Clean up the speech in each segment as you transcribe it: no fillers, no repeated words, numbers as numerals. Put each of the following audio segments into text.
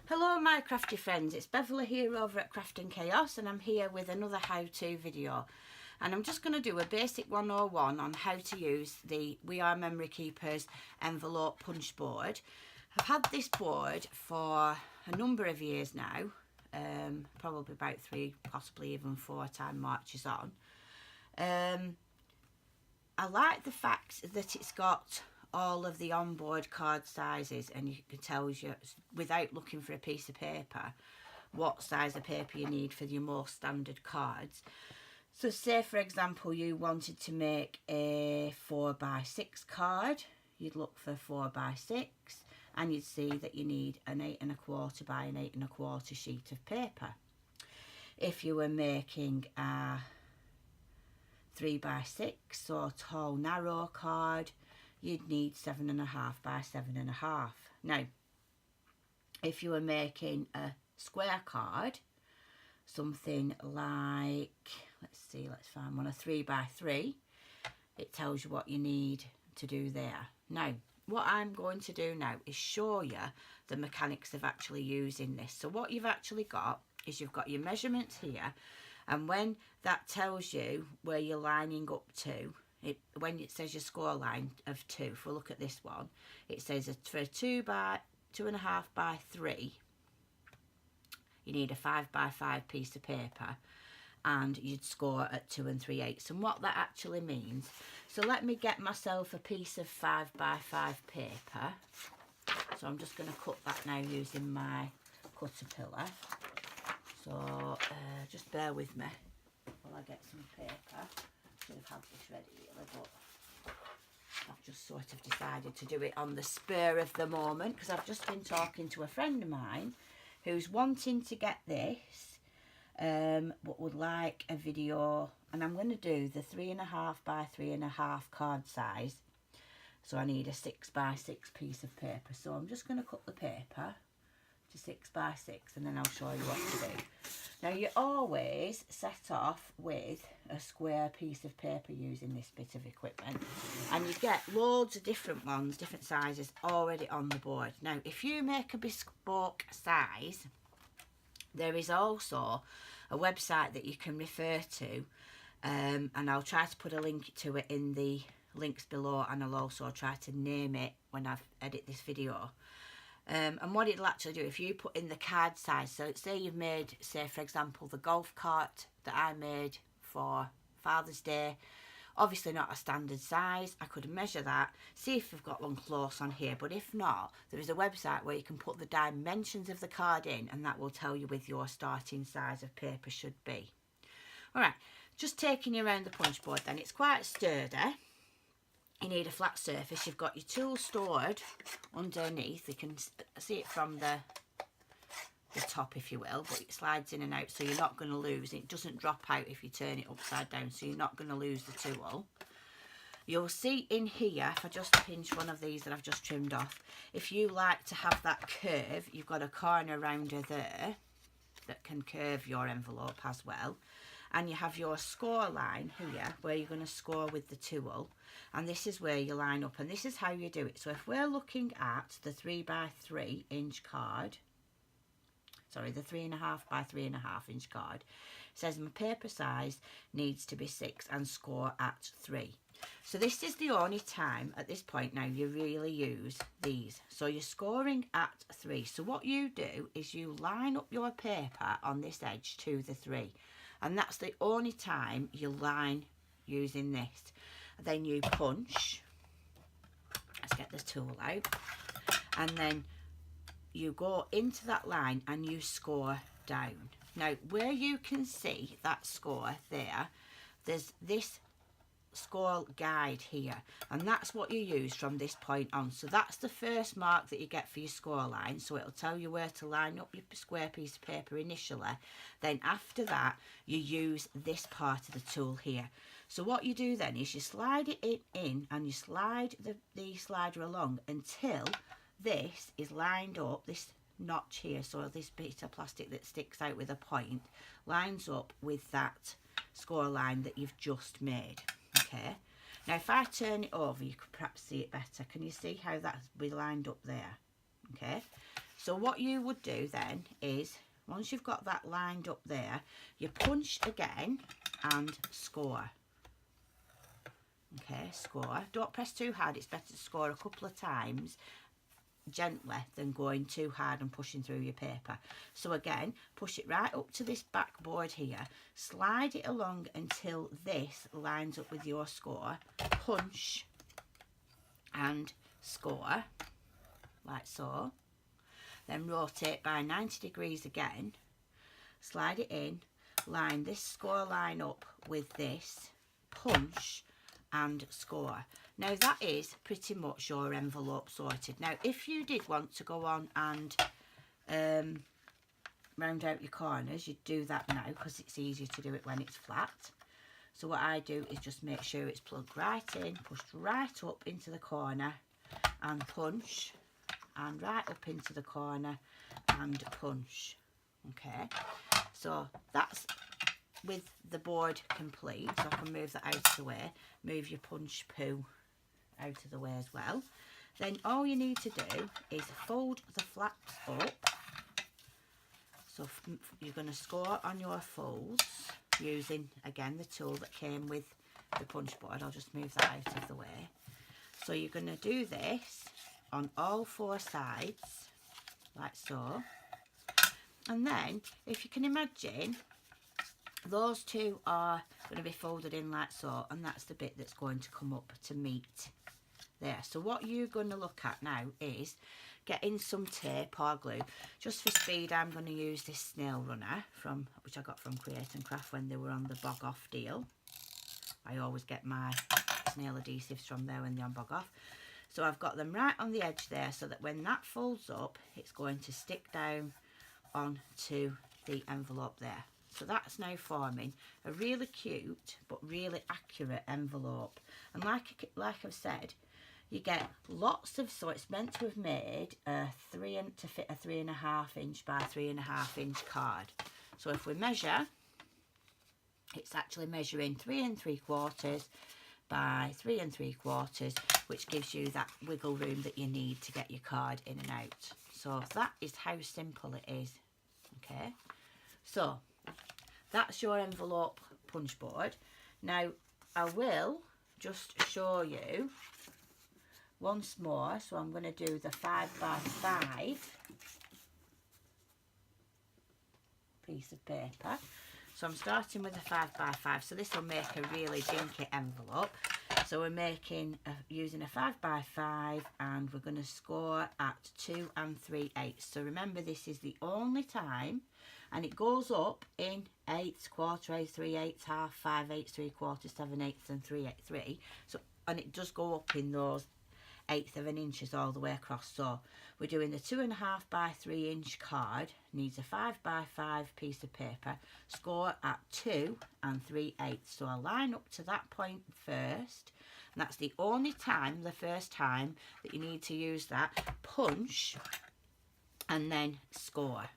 Hello my crafty friends, it's Beverly here over at Craft and Chaos, and I'm here with another how-to video. And I'm just going to do a basic 101 on how to use the We Are Memory Keepers envelope punch board. I've had this board for a number of years now, probably about 3, possibly even 4 time March is on. I like the fact that it's got all of the onboard card sizes, and it tells you without looking for a piece of paper what size of paper you need for your more standard cards. So say for example you wanted to make a 4x6 card, you'd look for 4x6 and you'd see that you need an 8 1/4 by an 8 1/4 sheet of paper. If you were making a 3x6 or tall narrow card, you'd need 7 1/2 by 7 1/2. Now, if you were making a square card, something like, let's find one, a 3x3, it tells you what you need to do there. Now, what I'm going to do now is show you the mechanics of actually using this. So what you've actually got is you've got your measurements here, and when that tells you where you're lining up to, when it says your score line of 2, if we look at this one, it says for a 2 1/2 by 3, you need a 5x5 piece of paper, and you'd score at 2 3/8. And what that actually means, so let me get myself a piece of 5x5 paper. So I'm just going to cut that now using my Caterpillar. So just bear with me while I get some paper. Should have had this ready really, but I've just sort of decided to do it on the spur of the moment because I've just been talking to a friend of mine who's wanting to get this, but would like a video, and I'm going to do the 3 1/2 by 3 1/2 card size. So I need a 6x6 piece of paper. So I'm just going to cut the paper to 6x6, and then I'll show you what to do. Now you always set off with a square piece of paper using this bit of equipment, and you get loads of different ones, different sizes already on the board. Now if you make a bespoke size, there is also a website that you can refer to, and I'll try to put a link to it in the links below, and I'll also try to name it when I edit this video. And what it'll actually do, if you put in the card size, so say you've made, say for example, the golf cart that I made for Father's Day, obviously not a standard size, I could measure that, see if we've got one close on here, but if not, there is a website where you can put the dimensions of the card in, and that will tell you with your starting size of paper should be. Alright, just taking you around the punch board then, it's quite sturdy. You need a flat surface. You've got your tools stored underneath. You can see it from the top, if you will, but it slides in and out, so you're not going to lose. It doesn't drop out if you turn it upside down, so you're not going to lose the tool. You'll see in here, if I just pinch one of these that I've just trimmed off, if you like to have that curve, you've got a corner rounder there that can curve your envelope as well. And you have your score line here where you're going to score with the tool, and this is where you line up, and this is how you do it. So if we're looking at the 3x3 inch card, sorry, the 3 1/2 by 3 1/2 inch card, it says my paper size needs to be 6 and score at 3. So this is the only time at this point now you really use these. So you're scoring at 3. So what you do is you line up your paper on this edge to the 3. And that's the only time you line using this. Then you punch. Let's get the tool out. And then you go into that line and you score down. Now, where you can see that score there, there's this score guide here, and that's what you use from this point on. So that's the first mark that you get for your score line, so it'll tell you where to line up your square piece of paper initially. Then after that you use this part of the tool here. So what you do then is you slide it in and you slide the slider along until this is lined up, this notch here, so this bit of plastic that sticks out with a point lines up with that score line that you've just made. Okay, now if I turn it over, you could perhaps see it better. Can you see how that's be lined up there? Okay, so what you would do then is, once you've got that lined up there, you punch again and score. Okay, score. Don't press too hard, it's better to score a couple of times gently than going too hard and pushing through your paper. So again, push it right up to this backboard here, slide it along until this lines up with your score, punch and score, like so. Then rotate by 90 degrees again, slide it in, line this score line up with this, punch and score. Now that is pretty much your envelope sorted. Now if you did want to go on and round out your corners, you'd do that now because it's easier to do it when it's flat. So what I do is just make sure it's plugged right in, pushed right up into the corner and punch, and right up into the corner and punch. Okay, so that's with the board complete. So I can move that out of the way, move your punch poo out of the way as well. Then all you need to do is fold the flaps up. So you're going to score on your folds using again the tool that came with the punch board. I'll just move that out of the way. So you're going to do this on all four sides like so, and then if you can imagine, those two are going to be folded in like so, and that's the bit that's going to come up to meet there. So what you're going to look at now is getting some tape or glue. Just for speed, I'm going to use this snail runner which I got from Create and Craft when they were on the bog off deal. I always get my snail adhesives from there when they're on bog off. So I've got them right on the edge there, so that when that folds up, it's going to stick down onto the envelope there. So that's now forming a really cute but really accurate envelope. And like I've said, you get lots of, so it's meant to have made to fit a 3.5 inch by 3.5 inch card. So if we measure, it's actually measuring 3 3/4 by 3 3/4, which gives you that wiggle room that you need to get your card in and out. So that is how simple it is. Okay, so that's your envelope punch board. Now I will just show you once more. So I'm going to do the 5x5 piece of paper. So I'm starting with a 5x5. So this will make a really dinky envelope. So we're making using a 5x5, and we're going to score at 2 3/8. So remember, this is the only time, and it goes up in 1/8, 1/4, 3/8, half, 5/8, 3/4, 7/8 and 3/8. So, and it does go up in those 1/8 of an inches all the way across. So we're doing the 2.5 by 3 inch card, needs a 5x5 piece of paper, score at 2 3/8. So I'll line up to that point first, and that's the only time, the first time that you need to use that. Punch and then score.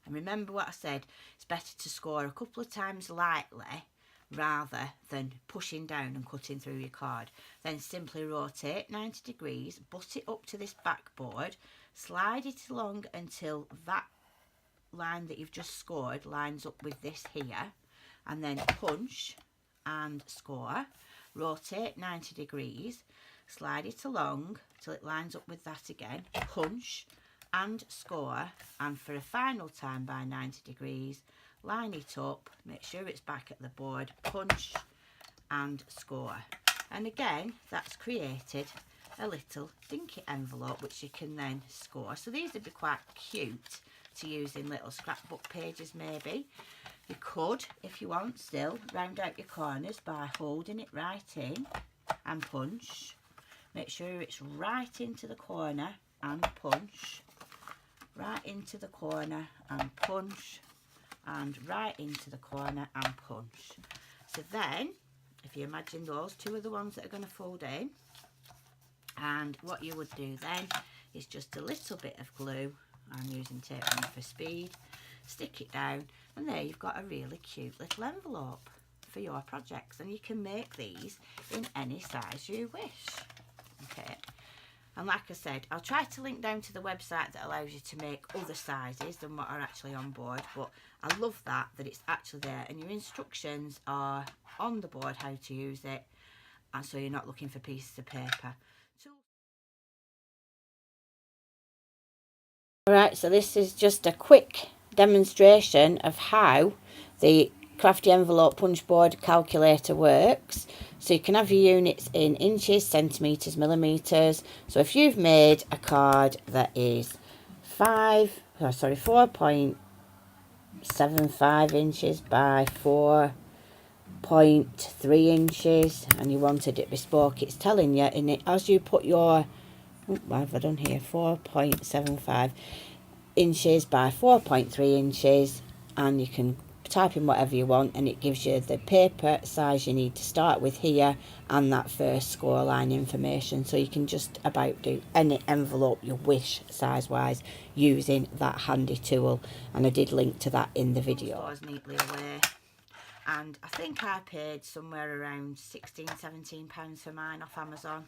And remember what I said, it's better to score a couple of times lightly rather than pushing down and cutting through your card. Then simply rotate 90 degrees, butt it up to this backboard, slide it along until that line that you've just scored lines up with this here, and then punch and score. Rotate 90 degrees, slide it along till it lines up with that again, punch and score, and for a final time by 90 degrees, line it up, make sure it's back at the board, punch and score. And again, that's created a little dinky envelope which you can then score. So these would be quite cute to use in little scrapbook pages maybe. You could, if you want, still round out your corners by holding it right in and punch. Make sure it's right into the corner and punch, right into the corner and punch, and right into the corner and punch. So then, if you imagine those two are the ones that are going to fold in, and what you would do then is just a little bit of glue, I'm using tape runner for speed, stick it down, and there you've got a really cute little envelope for your projects. And you can make these in any size you wish. Okay, And like I said, I'll try to link down to the website that allows you to make other sizes than what are actually on board. But I love that it's actually there. And your instructions are on the board how to use it. And so you're not looking for pieces of paper. Alright, so this is just a quick demonstration of how the Crafty Envelope Punch Board calculator works. So you can have your units in inches, centimetres, millimetres. So if you've made a card that is 4.75 inches by 4.3 inches and you wanted it bespoke, it's telling you in it as you put your, what have I done here, 4.75 inches by 4.3 inches, and you can type in whatever you want and it gives you the paper size you need to start with here and that first score line information, so you can just about do any envelope you wish size wise using that handy tool. And I did link to that in the video. Stores neatly away, and I think I paid somewhere around £16-17 for mine off Amazon.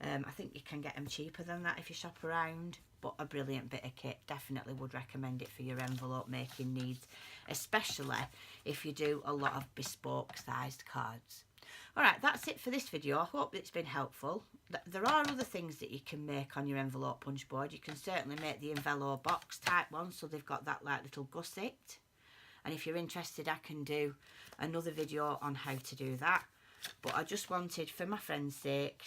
I think you can get them cheaper than that if you shop around, but a brilliant bit of kit. Definitely would recommend it for your envelope making needs, especially if you do a lot of bespoke sized cards. Alright, that's it for this video. I hope it's been helpful. There are other things that you can make on your envelope punch board. You can certainly make the envelope box type one, so they've got that like little gusset. And if you're interested, I can do another video on how to do that. But I just wanted, for my friend's sake,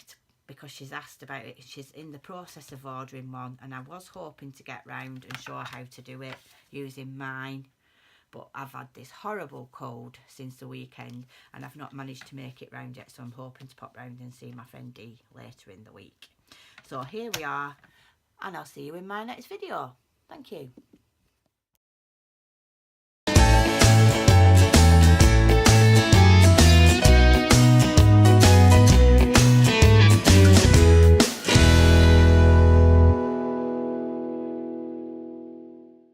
because she's asked about it, she's in the process of ordering one, and I was hoping to get round and show her how to do it using mine, but I've had this horrible cold since the weekend and I've not managed to make it round yet, so I'm hoping to pop round and see my friend Dee later in the week. So here we are, and I'll see you in my next video. Thank you.